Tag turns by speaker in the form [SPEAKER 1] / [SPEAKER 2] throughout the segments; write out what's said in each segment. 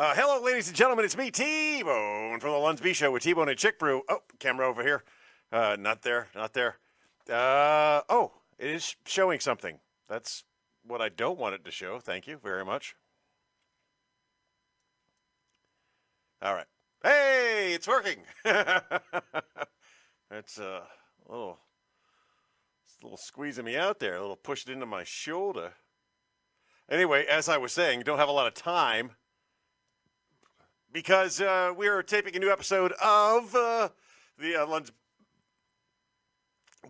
[SPEAKER 1] Hello, ladies and gentlemen. It's me, T-Bone, from the Lunds B Show with T-Bone and Chick Brew. Oh, camera over here. Not there. Oh, it is showing something. That's what I don't want it to show. Thank you very much. All right. Hey, it's working. That's a little squeezing me out there, a little pushed into my shoulder. Anyway, as I was saying, don't have a lot of time because we are taping a new episode of the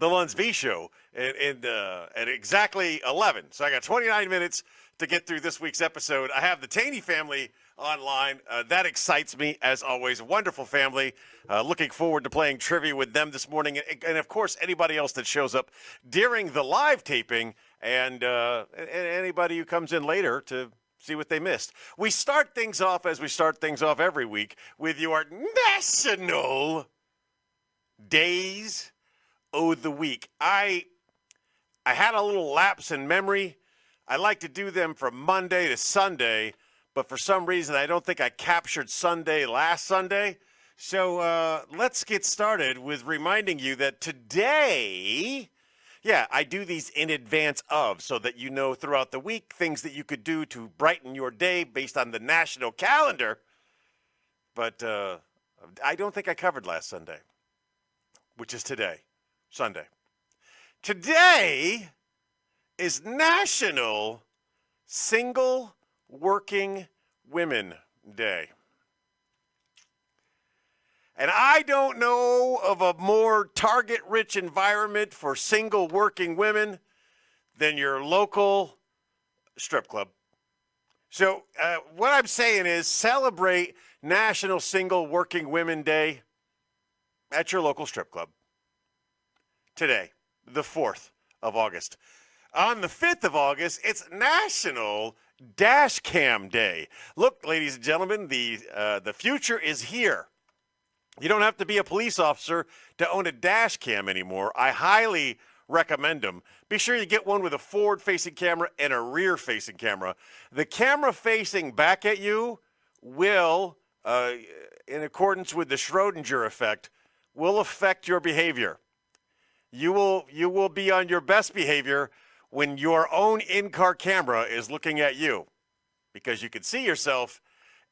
[SPEAKER 1] Lunds V Show at exactly 11. So I got 29 minutes to get through this week's episode. I have the Taney family online. That excites me, as always. Wonderful family. Looking forward to playing trivia with them this morning. And of course, anybody else that shows up during the live taping and anybody who comes in later to see what they missed. We start things off, as we start things off every week, with your National Days of the Week. I had a little lapse in memory. I like to do them from Monday to Sunday, but for some reason I don't think I captured Sunday last Sunday. So let's get started with reminding you that today, I do these in advance of, so that you know throughout the week things that you could do to brighten your day based on the national calendar. But I don't think I covered last Sunday, which is today, Sunday. Today is National Single Working Women Day. And I don't know of a more target-rich environment for single working women than your local strip club. So what I'm saying is celebrate National Single Working Women Day at your local strip club today, the 4th of August. On the 5th of August, it's National Dash Cam Day. Look, ladies and gentlemen, the future is here. You don't have to be a police officer to own a dash cam anymore. I highly recommend them. Be sure you get one with a forward-facing camera and a rear-facing camera. The camera facing back at you will, in accordance with the Schrodinger effect, will affect your behavior. You will be on your best behavior when your own in-car camera is looking at you, because you can see yourself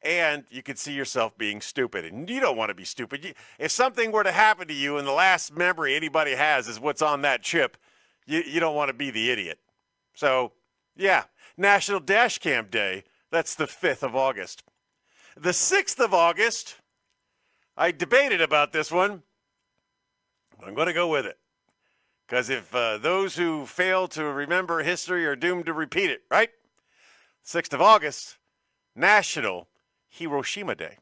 [SPEAKER 1] and you can see yourself being stupid, and you don't want to be stupid. If something were to happen to you and the last memory anybody has is what's on that chip, you don't want to be the idiot. So, National Dash Cam Day, that's the 5th of August. The 6th of August, I debated about this one. I'm going to go with it. Because if those who fail to remember history are doomed to repeat it, right? 6th of August, National Hiroshima Day.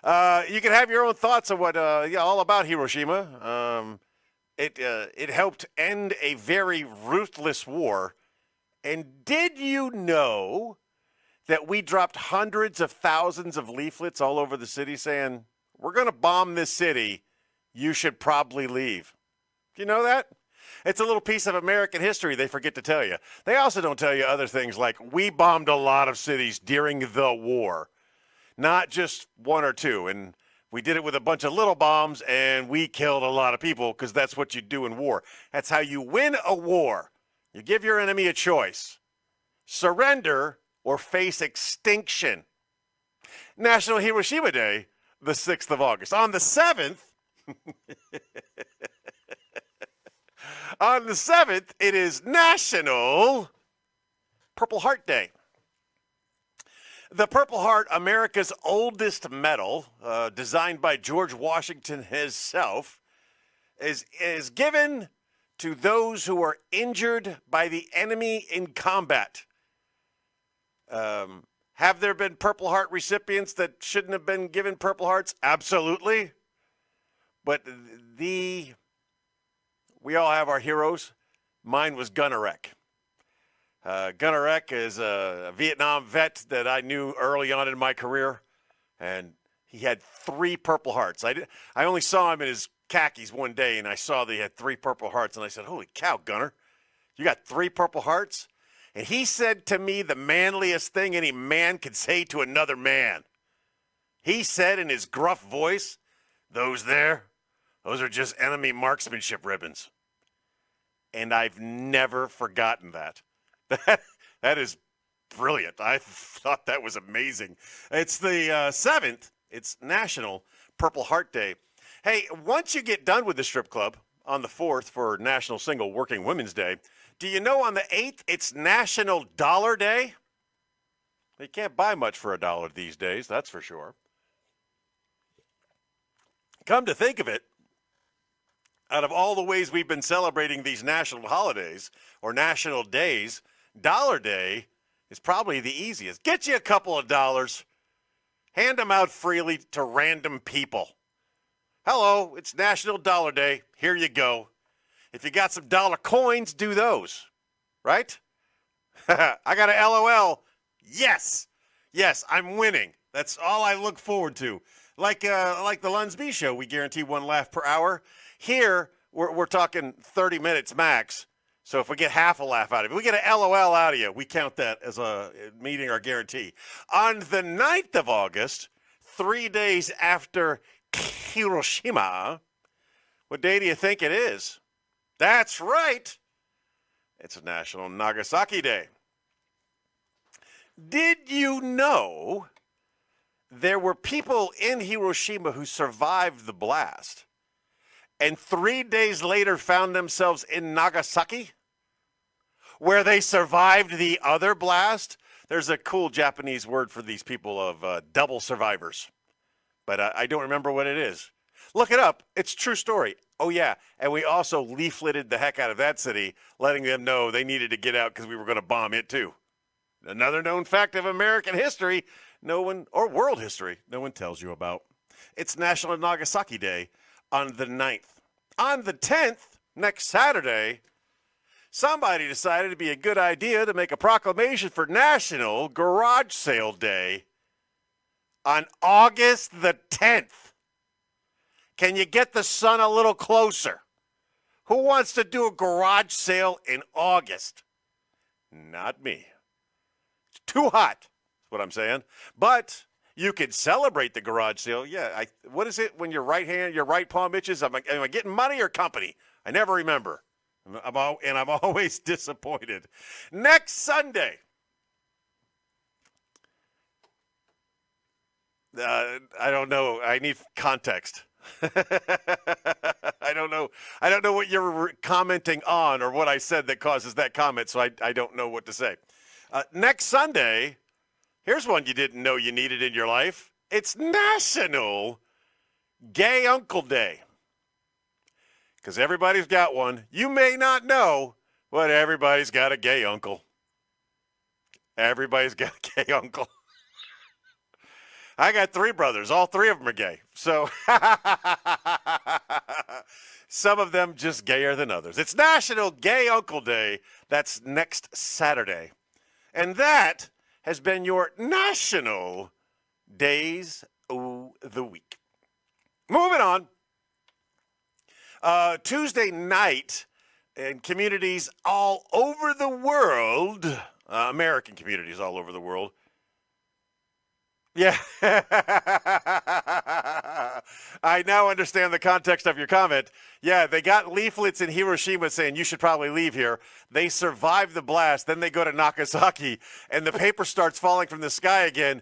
[SPEAKER 1] You can have your own thoughts on what all about Hiroshima. It helped end a very ruthless war. And did you know that we dropped hundreds of thousands of leaflets all over the city saying, we're going to bomb this city, you should probably leave? Do you know that? It's a little piece of American history they forget to tell you. They also don't tell you other things like we bombed a lot of cities during the war, not just one or two. And we did it with a bunch of little bombs, and we killed a lot of people because that's what you do in war. That's how you win a war. You give your enemy a choice: surrender or face extinction. National Hiroshima Day, the 6th of August. On the 7th, on the 7th, it is National Purple Heart Day. The Purple Heart, America's oldest medal, designed by George Washington himself, is given to those who are injured by the enemy in combat. Have there been Purple Heart recipients that shouldn't have been given Purple Hearts? Absolutely. But we all have our heroes. Mine was Gunnerek. Gunnerek is a Vietnam vet that I knew early on in my career, and he had 3 Purple Hearts. I only saw him in his khakis one day, and I saw that he had 3 Purple Hearts, and I said, holy cow, Gunner, you got 3 Purple Hearts? And he said to me the manliest thing any man could say to another man. He said in his gruff voice, those are just enemy marksmanship ribbons. And I've never forgotten that. That is brilliant. I thought that was amazing. It's the 7th. It's National Purple Heart Day. Hey, once you get done with the strip club on the 4th for National Single Working Women's Day, do you know on the 8th it's National Dollar Day? You can't buy much for $1 these days, that's for sure. Come to think of it, out of all the ways we've been celebrating these national holidays or national days, Dollar Day is probably the easiest. Get you a couple of dollars, hand them out freely to random people. Hello, it's National Dollar Day. Here you go. If you got some dollar coins, do those, right? I got a LOL. Yes, I'm winning. That's all I look forward to. Like the Lunsby Show, we guarantee 1 laugh per hour. Here, we're talking 30 minutes max. So if we get half a laugh out of it, we get an LOL out of you, we count that as a meeting our guarantee. On the 9th of August, 3 days after Hiroshima, what day do you think it is? That's right. It's National Nagasaki Day. Did you know there were people in Hiroshima who survived the blast and 3 days later found themselves in Nagasaki, where they survived the other blast? There's a cool Japanese word for these people of double survivors, but I don't remember what it is. Look it up. It's a true story. Oh, yeah, and we also leafleted the heck out of that city, letting them know they needed to get out because we were going to bomb it too. Another known fact of American history, or world history, no one tells you about. It's National Nagasaki Day on the 9th. On the 10th, next Saturday, somebody decided it'd be a good idea to make a proclamation for National Garage Sale Day on August the 10th. Can you get the sun a little closer? Who wants to do a garage sale in August? Not me. It's too hot, is what I'm saying. But you could celebrate the garage sale. Yeah, what is it when your right palm itches? Am I getting money or company? I never remember. I'm always disappointed. Next Sunday. I don't know. I need context. I don't know what you're commenting on or what I said that causes that comment, so I don't know what to say. Next Sunday, here's one you didn't know you needed in your life. It's National Gay Uncle Day. Because everybody's got one. You may not know, but everybody's got a gay uncle. Everybody's got a gay uncle. I got 3 brothers. All 3 of them are gay. So some of them just gayer than others. It's National Gay Uncle Day. That's next Saturday. And that has been your National Days of the Week. Moving on. Tuesday night in communities all over the world, American communities all over the world, yeah. I now understand the context of your comment. Yeah, they got leaflets in Hiroshima saying you should probably leave here. They survive the blast. Then they go to Nagasaki, and the paper starts falling from the sky again.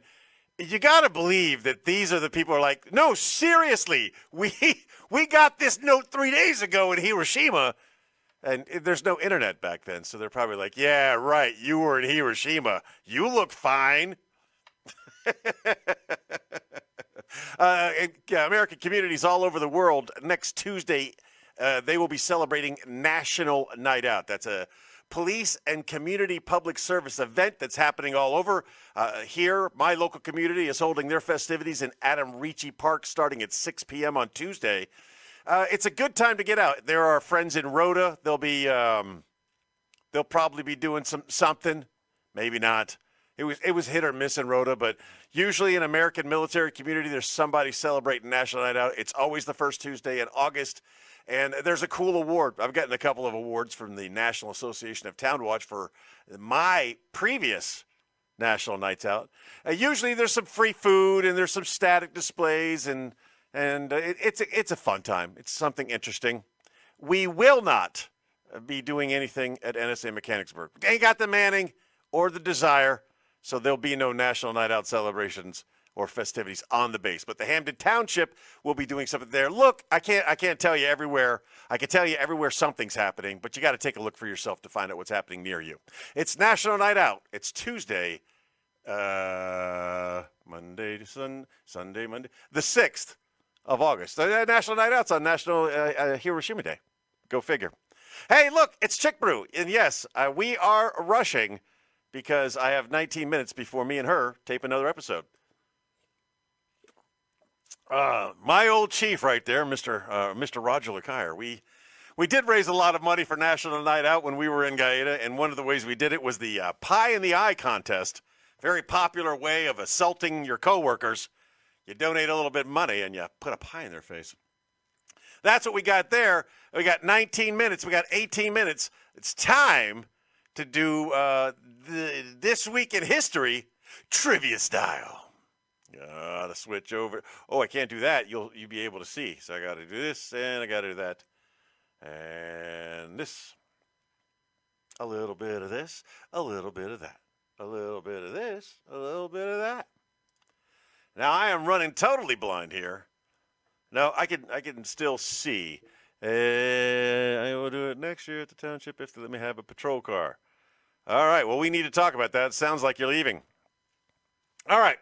[SPEAKER 1] You got to believe that these are the people who are like, no, seriously, we got this note 3 days ago in Hiroshima. And there's no internet back then, so they're probably like, yeah, right, you were in Hiroshima. You look fine. American communities all over the world, next Tuesday, they will be celebrating National Night Out. That's a police and community public service event that's happening all over. Here, my local community is holding their festivities in Adam Ricci Park starting at 6 p.m. on Tuesday. It's a good time to get out. There are friends in Rhoda. They'll probably be doing something, maybe not. It was hit or miss in Rhoda, but usually in American military community, there's somebody celebrating National Night Out. It's always the first Tuesday in August, and there's a cool award. I've gotten a couple of awards from the National Association of Town Watch for my previous National Nights Out. Usually there's some free food and there's some static displays, and it's a fun time. It's something interesting. We will not be doing anything at NSA Mechanicsburg. They ain't got the manning or the desire. So there'll be no National Night Out celebrations or festivities on the base. But the Hamden Township will be doing something there. Look, I can't tell you everywhere. I can tell you everywhere something's happening, but you got to take a look for yourself to find out what's happening near you. It's National Night Out. It's Tuesday, Monday to Sunday, Monday, the 6th of August. The National Night Out's on National Hiroshima Day. Go figure. Hey, look, it's Chick Brew. And yes, we are rushing because I have 19 minutes before me and her tape another episode. My old chief right there, Mr. Roger LeCuyer, we did raise a lot of money for National Night Out when we were in Gaeta, and one of the ways we did it was the Pie in the Eye contest. Very popular way of assaulting your coworkers. You donate a little bit of money and you put a pie in their face. That's what we got there. We got 19 minutes. We got 18 minutes. It's time to do This Week in History trivia style. Gotta switch over. Oh, I can't do that. You'll be able to see. So I got to do this and I got to do that. And this. A little bit of this. A little bit of that. A little bit of this. A little bit of that. Now I am running totally blind here. No, I can still see. I will do it next year at the township if they let me have a patrol car. All right, well, we need to talk about that. It sounds like you're leaving. All right,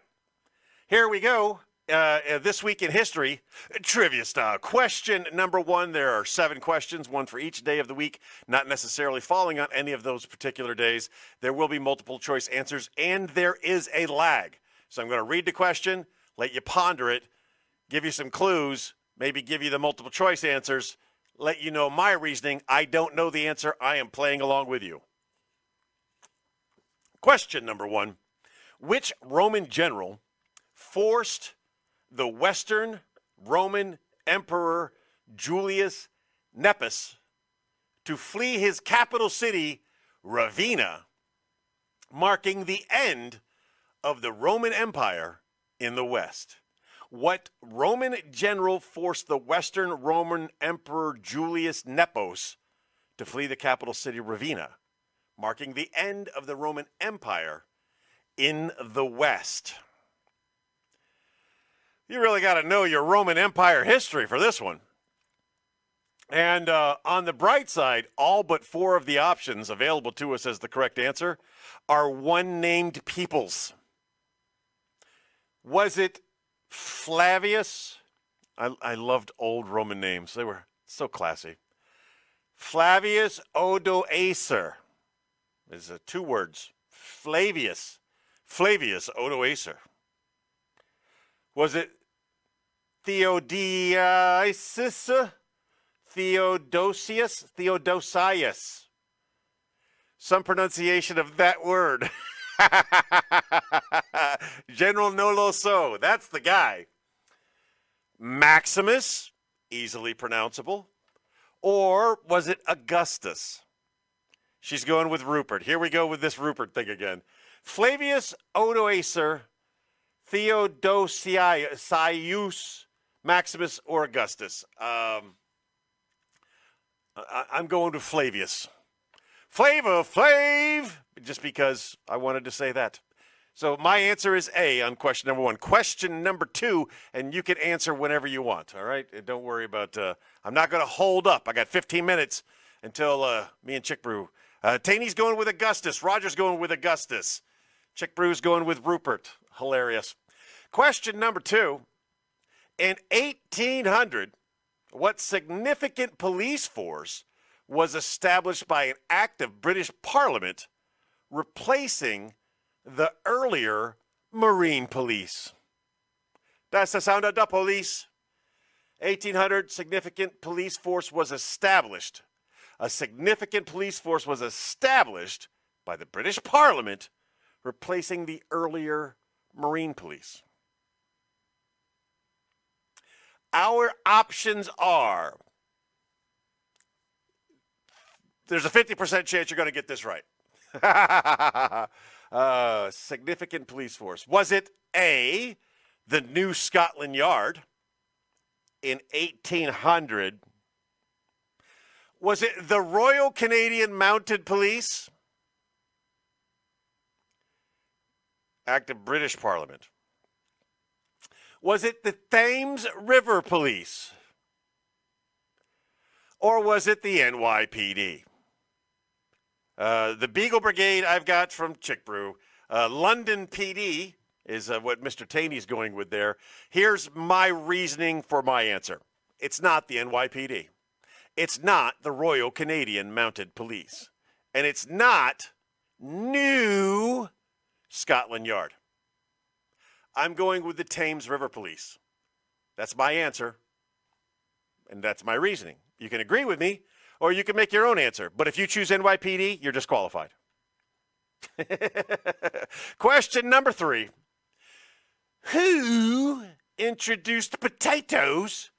[SPEAKER 1] here we go. This Week in History, trivia style. Question number 1. There are 7 questions, one for each day of the week, not necessarily falling on any of those particular days. There will be multiple choice answers, and there is a lag. So I'm going to read the question, let you ponder it, give you some clues, maybe give you the multiple choice answers, let you know my reasoning. I don't know the answer. I am playing along with you. Question number 1. Which Roman general forced the Western Roman Emperor Julius Nepos to flee his capital city, Ravenna, marking the end of the Roman Empire in the West? What Roman general forced the Western Roman Emperor Julius Nepos to flee the capital city, Ravenna, marking the end of the Roman Empire in the West? You really got to know your Roman Empire history for this one. And on the bright side, all but 4 of the options available to us as the correct answer are one-named peoples. Was it Flavius? I loved old Roman names. They were so classy. Flavius Odoacer. There's 2 words. Flavius Odoacer. Was it Theodosius? Theodosius. Some pronunciation of that word. General no lo so. That's the guy. Maximus, easily pronounceable. Or was it Augustus? She's going with Rupert. Here we go with this Rupert thing again. Flavius Odoacer, Theodosius, Maximus, or Augustus. I'm going to Flavius. Flav, just because I wanted to say that. So my answer is A on question number 1. Question number 2, and you can answer whenever you want, all right? And don't worry about, I'm not going to hold up. I got 15 minutes until me and Chick Brew. Taney's going with Augustus. Roger's going with Augustus. Chick Brew's going with Rupert. Hilarious. Question number 2. In 1800, what significant police force was established by an act of British Parliament replacing the earlier Marine Police? That's the sound of the police. 1800, significant police force was established. A significant police force was established by the British Parliament replacing the earlier Marine Police? Our options are, there's a 50% chance you're going to get this right. Significant police force. Was it A, the New Scotland Yard in 1800? Was it the Royal Canadian Mounted Police? Act of British Parliament. Was it the Thames River Police? Or was it the NYPD? The Beagle Brigade I've got from Chick Brew. London PD is what Mr. Taney's going with there. Here's my reasoning for my answer. It's not the NYPD. It's not the Royal Canadian Mounted Police. And it's not New Scotland Yard. I'm going with the Thames River Police. That's my answer. And that's my reasoning. You can agree with me, or you can make your own answer. But if you choose NYPD, you're disqualified. Question number 3. Who introduced potatoes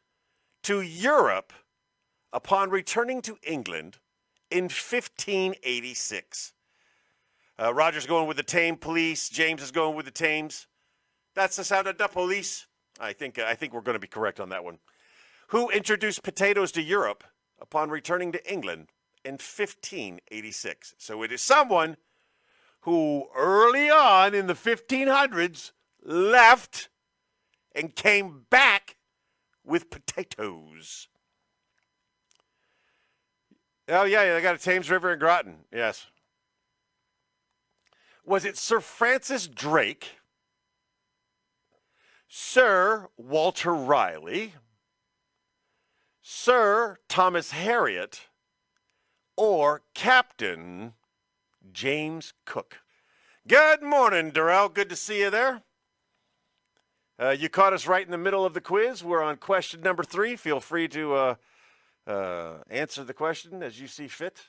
[SPEAKER 1] to Europe upon returning to England in 1586? Roger's going with the Thames Police. James is going with the Thames. That's the sound of the police. I think we're going to be correct on that one. Who introduced potatoes to Europe upon returning to England in 1586? So it is someone who early on in the 1500s left and came back with potatoes. Oh, yeah, they got a Thames River in Groton. Yes. Was it Sir Francis Drake, Sir Walter Raleigh, Sir Thomas Harriot, or Captain James Cook? Good morning, Darrell. Good to see you there. You caught us right in the middle of the quiz. We're on question number 3. Feel free to answer the question as you see fit.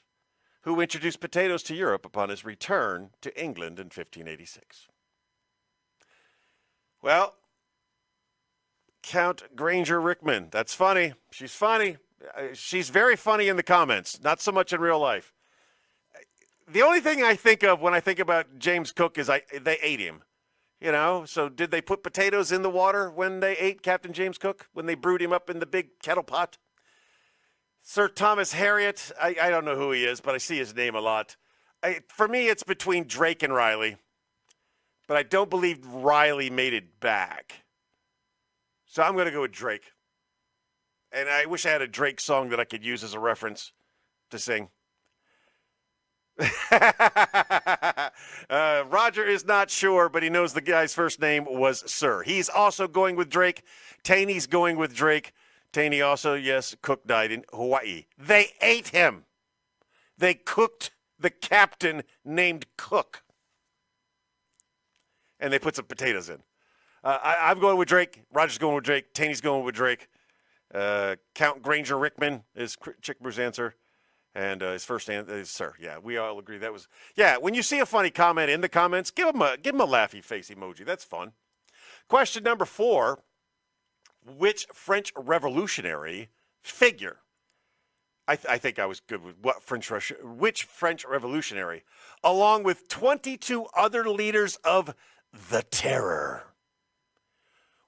[SPEAKER 1] Who introduced potatoes to Europe upon his return to England in 1586? Well, Count Granger Rickman. That's funny. She's funny. She's very funny in the comments, not so much in real life. The only thing I think of when I think about James Cook is they ate him. You know, so did they put potatoes in the water when they ate Captain James Cook, when they brewed him up in the big kettle pot? Sir Thomas Harriot, I don't know who he is, but I see his name a lot. For me, it's between Drake and Riley, but I don't believe Riley made it back. So I'm going to go with Drake. And I wish I had a Drake song that I could use as a reference to sing. Roger is not sure, but he knows the guy's first name was Sir. He's also going with Drake. Taney's going with Drake. Taney also, yes, Cook died in Hawaii. They ate him. They cooked the captain named Cook. And they put some potatoes in. I'm going with Drake. Roger's going with Drake. Taney's going with Drake. Count Granger Rickman is Chick Brew's answer. And his first answer is Sir. Yeah, we all agree that was. Yeah, when you see a funny comment in the comments, give him a laughy face emoji. That's fun. Question number 4. Which French revolutionary figure? I think I was good with which French revolutionary, along with 22 other leaders of the Terror,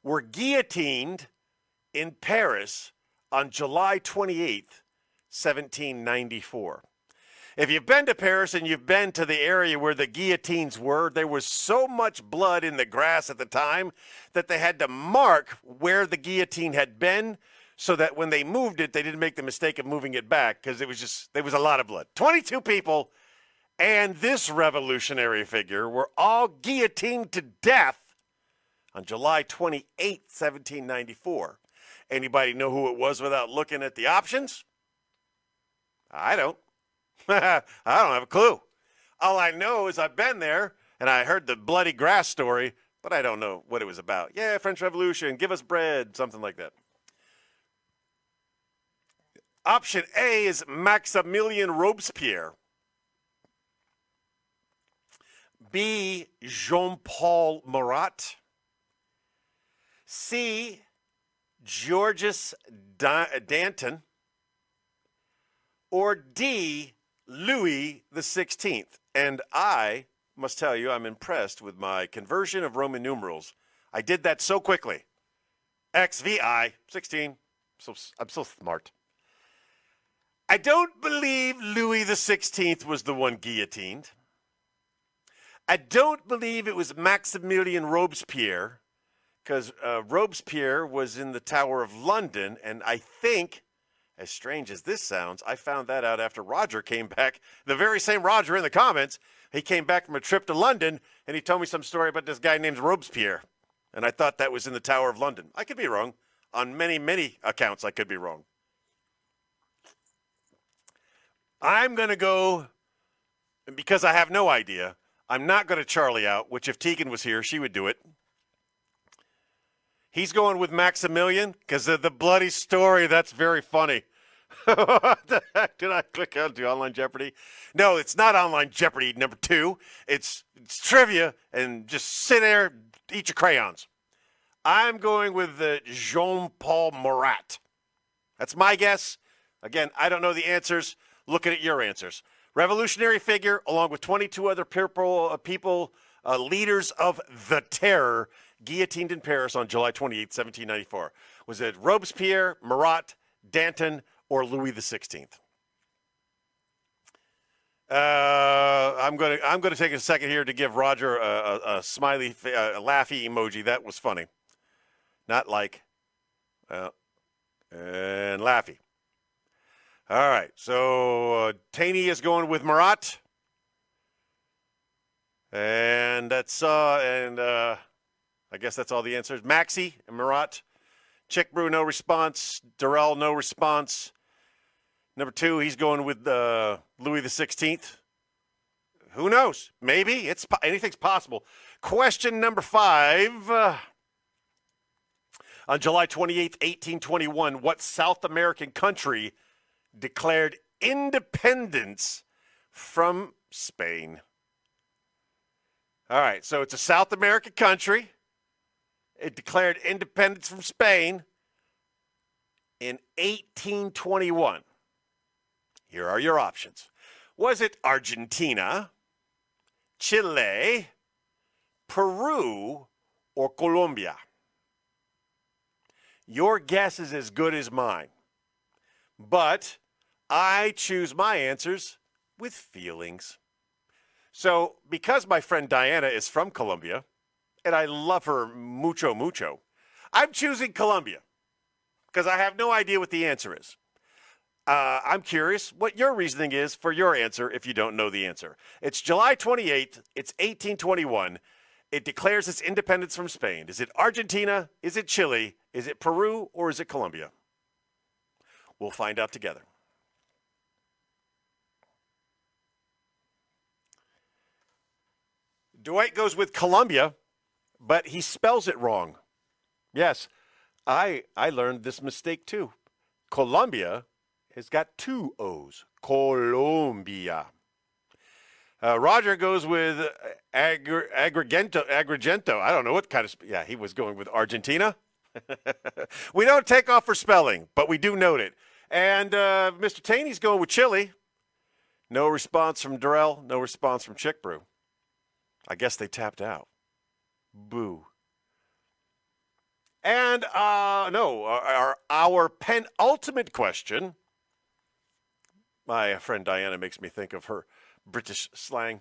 [SPEAKER 1] were guillotined in Paris on July 28th, 1794. If you've been to Paris and you've been to the area where the guillotines were, there was so much blood in the grass at the time that they had to mark where the guillotine had been so that when they moved it, they didn't make the mistake of moving it back because there was a lot of blood. 22 people and this revolutionary figure were all guillotined to death on July 28th, 1794. Anybody know who it was without looking at the options? I don't. I don't have a clue. All I know is I've been there and I heard the bloody grass story, but I don't know what it was about. Yeah, French Revolution, give us bread, something like that. Option A is Maximilien Robespierre. B. Jean-Paul Marat, C. Georges Danton, or D. Louis the 16th? And I must tell you, I'm impressed with my conversion of Roman numerals. I did that so quickly. XVI, 16. I'm so smart. I don't believe Louis the 16th was the one guillotined. I don't believe it was Maximilien Robespierre, because Robespierre was in the Tower of London, and I think, as strange as this sounds, I found that out after Roger came back. The very same Roger in the comments, he came back from a trip to London, and he told me some story about this guy named Robespierre, and I thought that was in the Tower of London. I could be wrong. On many, many accounts, I could be wrong. I'm going to go, because I have no idea, I'm not going to Charlie out, which if Tegan was here, she would do it. He's going with Maximilian because of the bloody story. That's very funny. What the heck? Did I click on to Online Jeopardy? No, it's not Online Jeopardy number 2. It's trivia, and just sit there, eat your crayons. I'm going with Jean-Paul Marat. That's my guess. Again, I don't know the answers. Looking at your answers. Revolutionary figure, along with 22 other people, leaders of the terror, guillotined in Paris on July 28, 1794. Was it Robespierre, Marat, Danton, or Louis the 16th? I'm gonna take a second here to give Roger a smiley, a laughy emoji. That was funny. Not like, and laughy. All right, so Taney is going with Marat, and that's I guess that's all the answers. Maxi and Marat, Chick Brew, no response. Durrell, no response. Number 2, he's going with Louis the 16th. Who knows? Maybe anything's possible. Question number 5. On July 28th, 1821, what South American country declared independence from Spain? All right, so it's a South American country. It declared independence from Spain in 1821. Here are your options. Was it Argentina, Chile, Peru, or Colombia? Your guess is as good as mine. But I choose my answers with feelings. So because my friend Diana is from Colombia, and I love her mucho, mucho, I'm choosing Colombia because I have no idea what the answer is. I'm curious what your reasoning is for your answer if you don't know the answer. It's July 28th. It's 1821. It declares its independence from Spain. Is it Argentina? Is it Chile? Is it Peru? Or is it Colombia? We'll find out together. Dwight goes with Colombia, but he spells it wrong. Yes, I learned this mistake too. Colombia has got 2 O's. Colombia. Roger goes with Agrigento. I don't know what kind of... Yeah, he was going with Argentina. We don't take off for spelling, but we do note it. And Mr. Taney's going with Chile. No response from Durrell. No response from Chick Brew. I guess they tapped out. Boo. And our penultimate question. My friend Diana makes me think of her British slang.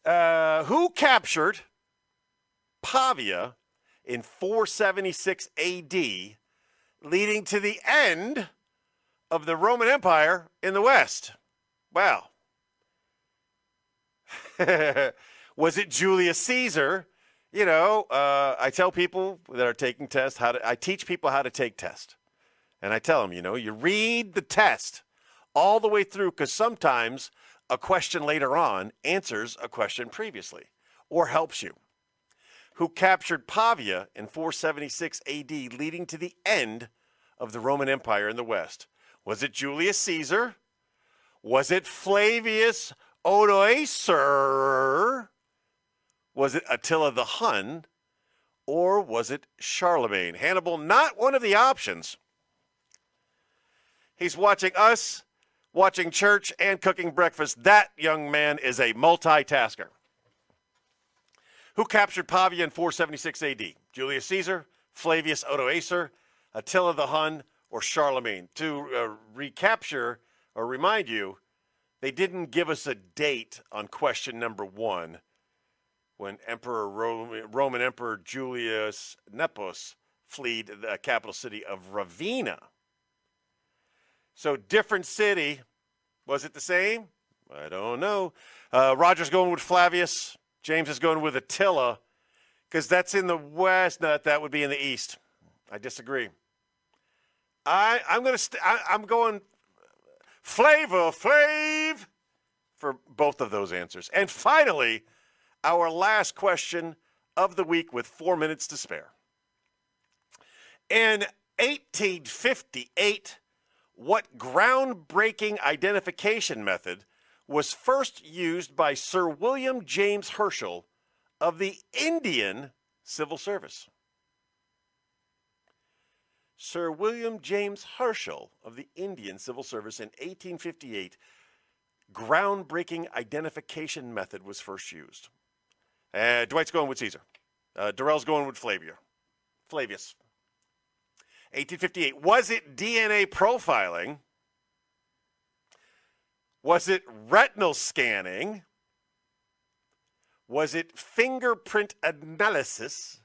[SPEAKER 1] Who captured Pavia in 476 AD, leading to the end of the Roman Empire in the West? Well, was it Julius Caesar? You know, I tell people that are taking tests I teach people how to take tests. And I tell them, you know, you read the test all the way through, because sometimes a question later on answers a question previously or helps you. Who captured Pavia in 476 AD, leading to the end of the Roman Empire in the West? Was it Julius Caesar? Was it Flavius Odoacer? Was it Attila the Hun? Or was it Charlemagne? Hannibal, not one of the options. He's watching us, watching church, and cooking breakfast. That young man is a multitasker. Who captured Pavia in 476 AD? Julius Caesar, Flavius Odoacer, Attila the Hun, or Charlemagne? To recapture or remind you, they didn't give us a date on question number 1 when Roman Emperor Julius Nepos fled the capital city of Ravenna. So different city. Was it the same? I don't know. Roger's going with Flavius. James is going with Attila because that's in the west. No, that would be in the east. I disagree. I'm going Flavor Flav for both of those answers. And finally, our last question of the week with 4 minutes to spare. In 1858, what groundbreaking identification method was first used by Sir William James Herschel of the Indian Civil Service? Sir William James Herschel of the Indian Civil Service in 1858, groundbreaking identification method was first used. Dwight's going with Caesar. Darrell's going with Flavius. 1858. Was it DNA profiling? Was it retinal scanning? Was it fingerprint analysis?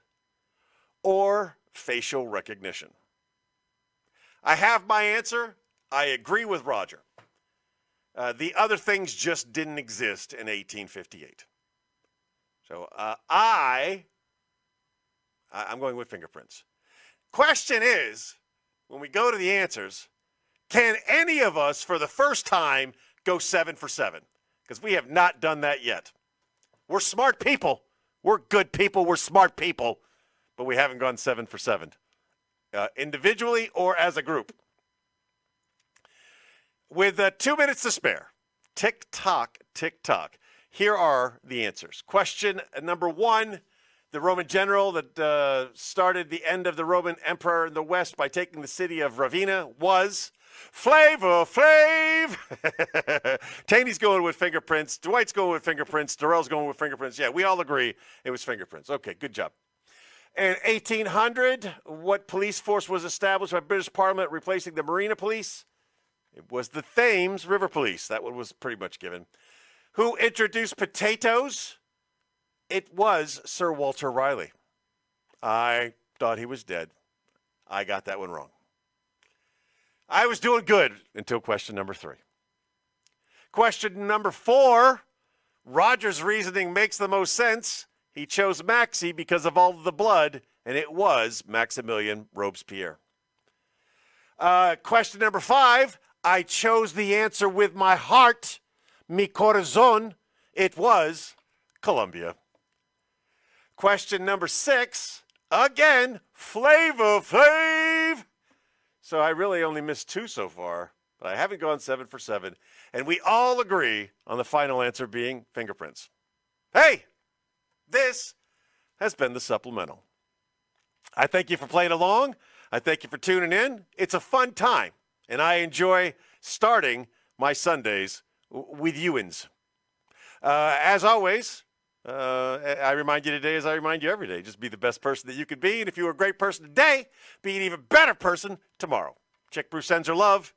[SPEAKER 1] Or facial recognition? I have my answer. I agree with Roger. The other things just didn't exist in 1858. So I'm going with fingerprints. Question is, when we go to the answers, can any of us for the first time go 7 for 7? Because we have not done that yet. We're smart people. We're good people. We're smart people. But we haven't gone 7 for 7. Individually or as a group. With 2 minutes to spare, tick tock, here are the answers. Question number 1, the Roman general that started the end of the Roman Empire in the West by taking the city of Ravenna was Flavor Flav. Taney's going with fingerprints. Dwight's going with fingerprints. Darrell's going with fingerprints. Yeah, we all agree it was fingerprints. Okay, good job. In 1800, what police force was established by British Parliament replacing the Marina Police? It was the Thames River Police. That one was pretty much given. Who introduced potatoes? It was Sir Walter Raleigh. I thought he was dead. I got that one wrong. I was doing good until question number 3. Question number 4, Roger's reasoning makes the most sense. He chose Maxie because of all the blood, and it was Maximilian Robespierre. Question number 5, I chose the answer with my heart, mi corazon. It was Colombia. Question number 6, again, Flavor Flav. So I really only missed 2 so far, but I haven't gone 7 for 7. And we all agree on the final answer being fingerprints. Hey! This has been the Supplemental. I thank you for playing along. I thank you for tuning in. It's a fun time, and I enjoy starting my Sundays with you'ins. As always, I remind you today as I remind you every day, just be the best person that you could be, and if you were a great person today, be an even better person tomorrow. Chick Bruce sends her love.